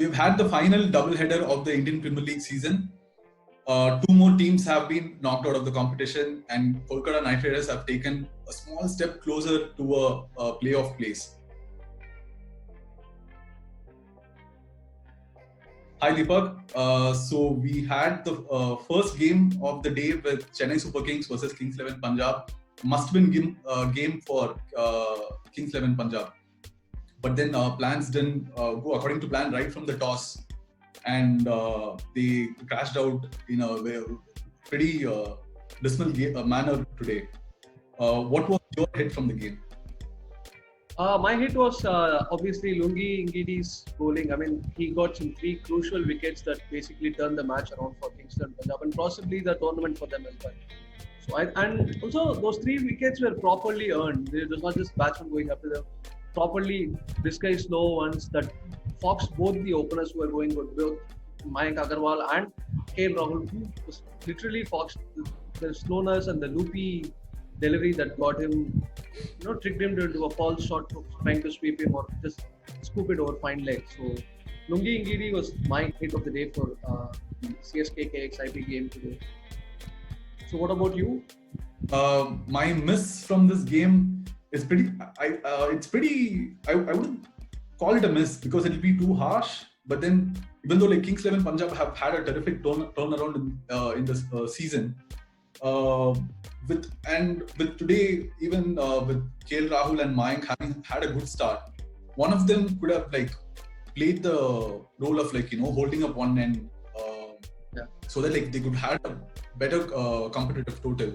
we've had the final doubleheader of the Indian Premier League season. Two more teams have been knocked out of the competition, and Kolkata Knight Riders have taken a small step closer to a playoff place. Hi Deepak. So we had the first game of the day with Chennai Super Kings versus Kings 11 Punjab. Must-win game for Kings 11 Punjab. But then plans didn't go according to plan right from the toss, and they crashed out in a pretty dismal manner today. What was your hit from the game? My hit was obviously Lungi Ngidi's bowling. I mean, he got some 3 crucial wickets that basically turned the match around for Kingston Punjab and possibly the tournament for them as well. So and also those 3 wickets were properly earned. It was not just batsmen going up to them. Properly disguised slow ones that foxed both the openers who were going good, both Mayank Agarwal and KL Rahul, who was literally foxed the slowness and the loopy delivery that got him, tricked him into a false shot trying to sweep him or just scoop it over fine leg. So Lungi Ngidi was my hit of the day for CSK KXIP game today. So what about you? My miss from this game is pretty. I wouldn't call it a miss because it'll be too harsh. But then, even though like Kings 11 Punjab have had a terrific turnaround in this season, with today, even with KL Rahul and Mayank having had a good start, one of them could have like played the role of holding up one end, so that like they could have a better competitive total.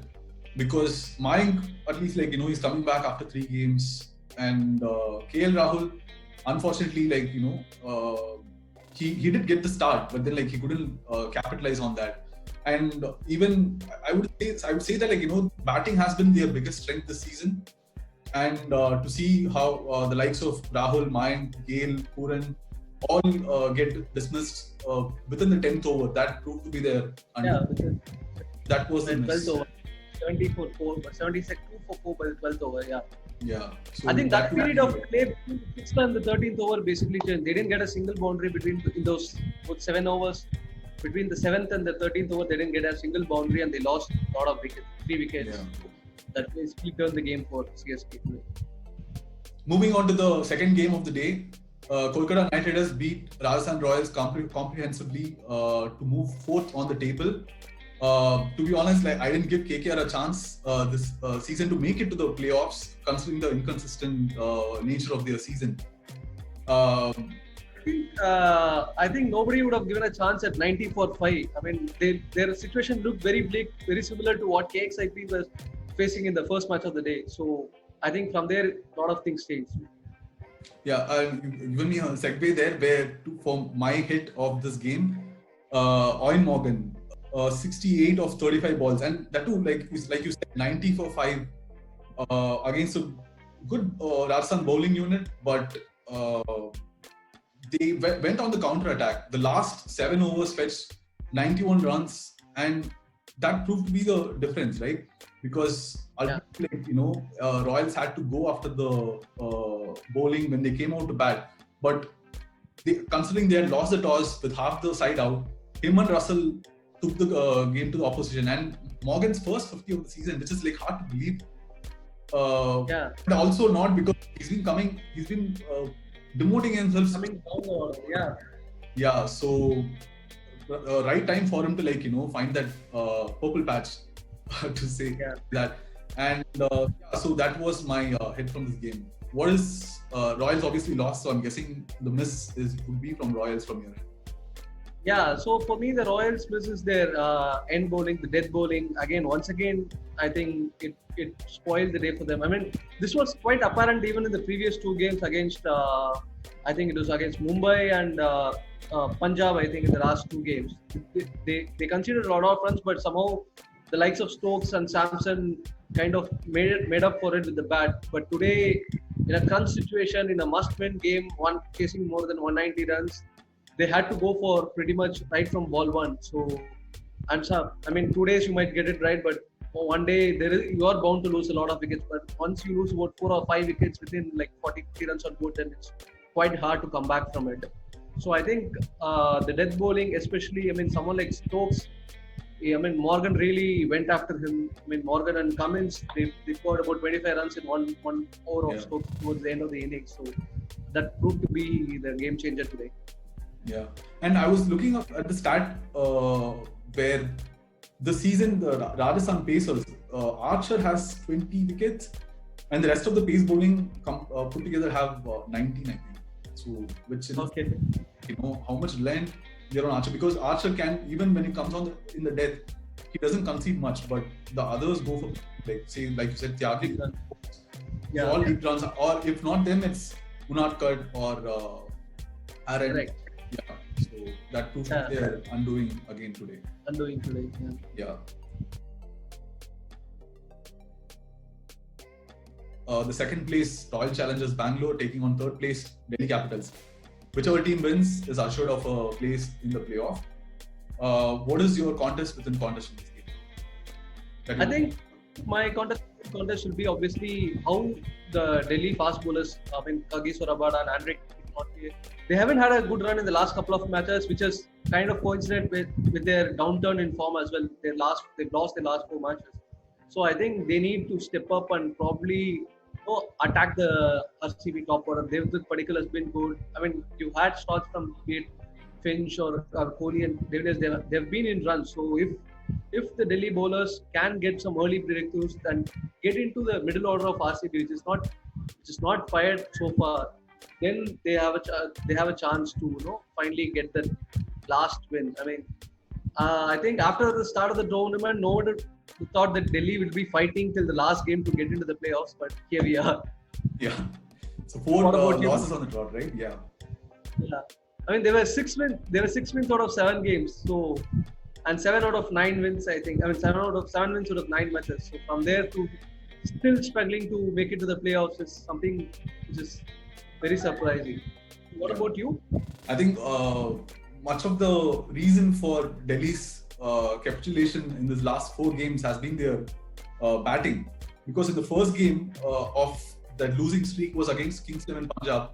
Because Mayank, at least he's coming back after 3 games, and KL Rahul, unfortunately, he did get the start, but then he couldn't capitalize on that. And even I would say that batting has been their biggest strength this season, and to see how the likes of Rahul, Mayank, Gale, Pooran all get dismissed within the 10th over, that proved to be their that was the miss. 12th over, 70 for 4, but 76 for 4 by the 12th over. Yeah. So I think that period of play between the 6th and the 13th over basically changed. They didn't get a single boundary in those 7 overs. Between the 7th and the 13th over, they didn't get a single boundary and they lost a lot of wickets, 3 wickets. Yeah. That basically turned the game for CSK today. Moving on to the second game of the day, Kolkata Knight Riders beat Rajasthan Royals comprehensively to move 4th on the table. To be honest, I didn't give KKR a chance this season to make it to the playoffs, considering the inconsistent nature of their season. I think nobody would have given a chance at 90 for 5. I mean, their situation looked very bleak, very similar to what KXIP was facing in the first match of the day. So I think from there, a lot of things changed. Yeah, given me a segue there, for my hit of this game, Eoin Morgan, 68 of 35 balls, and that too, like you said, 90 for 5 against a good Rajasthan bowling unit, but they went on the counter attack. The last 7 overs fetched 91 runs, and that proved to be the difference, right? Because ultimately, Royals had to go after the bowling when they came out to bat. But considering they had lost the toss with half the side out, him and Russell took the game to the opposition. And Morgan's first 50 of the season, which is hard to believe. But also not because he's been demoting himself. Coming down, Yeah, so right time for him to find that purple patch to say that. And so that was my hit from this game. What is Royals obviously lost, so I'm guessing the miss would be from Royals from here. Yeah, so for me, the Royals miss is their end bowling, the death bowling. Once again, I think it spoiled the day for them. I mean, this was quite apparent even in the previous 2 games against, I think it was against Mumbai and Punjab, I think in the last 2 games. They conceded a lot of runs, but somehow the likes of Stokes and Samson kind of made up for it with the bat. But today, in a crunch situation, in a must-win game, chasing more than 190 runs, they had to go for pretty much right from ball 1. So, and so, 2 days you might get it right, but one day you are bound to lose a lot of wickets. But once you lose about 4 or 5 wickets within 40, 50 runs on board, then it's quite hard to come back from it. So I think the death bowling, especially, I mean, someone like Stokes, I mean, Morgan really went after him. I mean, Morgan and Cummins, they scored about 25 runs in one over of Yeah. Stokes towards the end of the innings. So that proved to be the game changer today. Yeah, and I was looking up at the stat where the season the Rajasthan Pacers Archer has 20 wickets, and the rest of the pace bowling put together have 19, I think. So, which is Okay. how much reliant they're on Archer, because Archer can, even when it comes on in the death, he doesn't concede much, but the others go for, like you said, Tyagi, Yeah. all deep runs, or if not them, it's Unadkat or Aaron. Correct. Yeah, so that proves Yeah. they're undoing again today. Undoing today. Yeah. Yeah. The second place Royal Challengers Bangalore taking on third place Delhi Capitals. Whichever team wins is assured of a place in the playoff. What is your contest within contest in this game? I think my contest should be obviously how the Delhi fast bowlers, I mean, Kagiso Rabada and Andre, they haven't had a good run in the last couple of matches, which is kind of coincident with their downturn in form as well. They've lost their last 4 matches. So I think they need to step up and probably attack the RCB top order. Devdutt Padikkal has been good. I mean, you had shots from be it Finch or Kohli and Davies. They've been in runs. So if the Delhi bowlers can get some early breakthroughs and get into the middle order of RCB, which is not fired so far, then they have a chance to finally get that last win. I mean, I think after the start of the tournament, no one thought that Delhi will be fighting till the last game to get into the playoffs, but here we are. Yeah. So 4 What about you? losses on the trot, right? Yeah. Yeah. I mean, there were 6 wins out of 7 games. So, and 7 out of 9 wins, I think. I mean, 7 wins out of 9 matches. So from there to still struggling to make it to the playoffs is something which is very surprising. What about you? I think much of the reason for Delhi's capitulation in these last 4 games has been their batting, because in the first game of that losing streak was against Kings XI Punjab,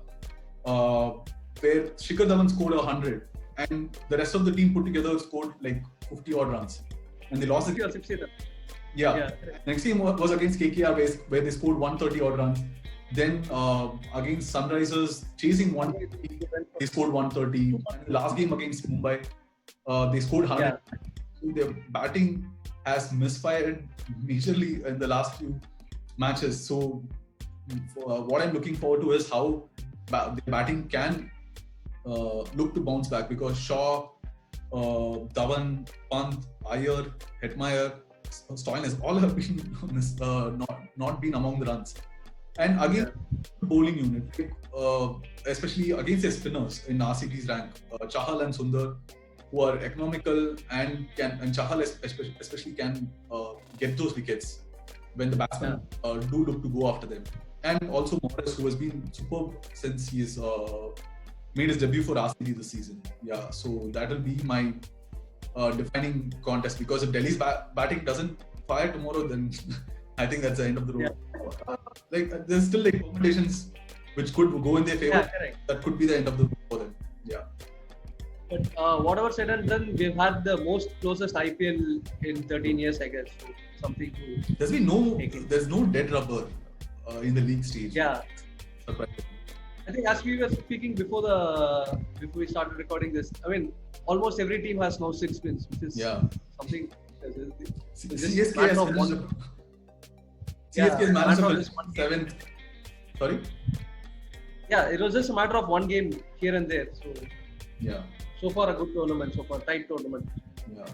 where Shikhar Dhawan scored 100 and the rest of the team put together scored like 50 odd runs, and they lost the 50 or 60. Yeah. Next game was against KKR, where they scored 130 odd runs. Then against Sunrisers, chasing 180, they scored 130. And the last game against Mumbai, they scored 100. Yeah. So their batting has misfired majorly in the last few matches. So what I'm looking forward to is how the batting can look to bounce back, because Shaw, Dhawan, Pant, Iyer, Hetmeyer, Stoinis all have been not been among the runs. And again, bowling unit, especially against their spinners in RCB's rank, Chahal and Sundar, who are economical and Chahal especially can get those wickets when the batsmen do look to go after them. And also Morris, who has been superb since he's made his debut for RCB this season. Yeah, so that will be my defining contest, because if Delhi's batting doesn't fire tomorrow, then I think that's the end of the road. There's still permutations which could go in their favor. Yeah, correct. That could be the end of the road for them. Yeah. But whatever said and done, we've had the most closest IPL in 13 years, I guess. So something to. There's no dead rubber in the league stage. Yeah. Surprising. I think as we were speaking before we started recording this, I mean, almost every team has now 6 wins, which is something. CSK has managed to finish 7th. Sorry? Yeah, it was just a matter of 1 game here and there. So yeah. So far a good tournament, so far tight tournament. Yeah.